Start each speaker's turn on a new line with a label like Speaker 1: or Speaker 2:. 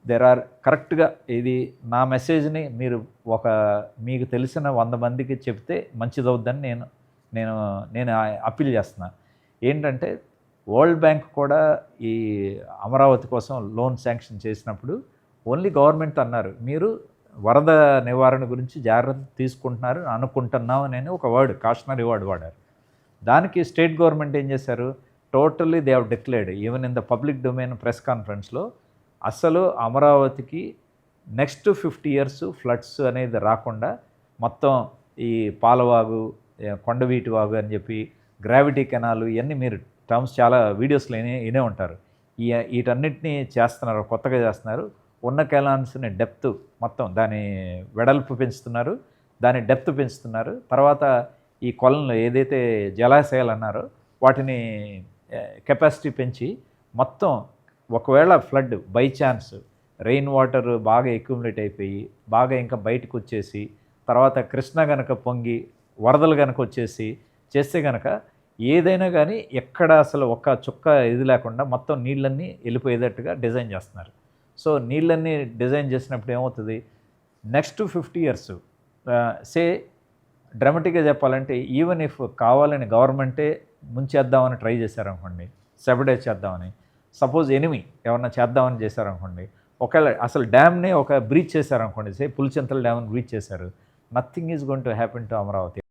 Speaker 1: There are కరెక్ట్గా ఇది నా మెసేజ్ని మీరు ఒక మీకు తెలిసిన 100 మందికి చెప్తే మంచిదవుద్దని నేను నేను నేను అప్పీల్ చేస్తున్నా. ఏంటంటే వరల్డ్ బ్యాంక్ కూడా ఈ అమరావతి కోసం లోన్ శాంక్షన్ చేసినప్పుడు ఓన్లీ గవర్నమెంట్ అన్నారు, మీరు వరద నివారణ గురించి జాగ్రత్త తీసుకుంటున్నారు అనుకుంటున్నాం అని ఒక వర్డ్, కాషనరీ వర్డ్ వాడారు. దానికి స్టేట్ గవర్నమెంట్ ఏం చేశారు, totally they have declared even in the public domain press కాన్ఫరెన్స్లో అసలు అమరావతికి నెక్స్ట్ 50 years ఫ్లడ్స్ అనేది రాకుండా మొత్తం ఈ పాలవాగు, కొండవీటి వాగు అని చెప్పి గ్రావిటీ కెనాలు ఇవన్నీ మీరు టర్మ్స్ చాలా వీడియోస్లో వినే ఉంటారు. వీటన్నిటినీ చేస్తున్నారు, కొత్తగా చేస్తున్నారు. ఉన్న కెనాల్స్ని డెప్త్ మొత్తం దాని వెడల్పు పెంచుతున్నారు, దాని డెప్త్ పెంచుతున్నారు. తర్వాత ఈ కొలను ఏదైతే జలాశయాలు అన్నారో వాటిని కెపాసిటీ పెంచి మొత్తం ఒకవేళ flood by chance rain water బాగా అక్యుములేట్ అయిపోయి బాగా ఇంకా బయటకు వచ్చేసి తర్వాత కృష్ణ గనక పొంగి వరదలు కనుక వచ్చేసి చేస్తే కనుక ఏదైనా కానీ ఎక్కడ అసలు ఒక్క చుక్క ఇది లేకుండా మొత్తం నీళ్ళన్నీ వెళ్ళిపోయేటట్టుగా డిజైన్ చేస్తున్నారు. సో నీళ్ళన్నీ డిజైన్ చేసినప్పుడు ఏమవుతుంది, నెక్స్ట్ 50 years సే డ్రామాటిక్గా చెప్పాలంటే ఈవెన్ ఇఫ్ కావాలని గవర్నమెంటే ముంచేద్దామని ట్రై చేశారనుకోండి, సెబడేజ్ చేద్దామని, సపోజ్ ఎనిమి ఏమన్నా చేద్దామని చేశారనుకోండి, ఒకవేళ అసలు డ్యామ్ని ఒక బ్రీచ్ చేశారనుకోండి, సే పులిచింతల డ్యామ్ని బ్రీచ్ చేశారు, nothing is going to happen to Amaravati.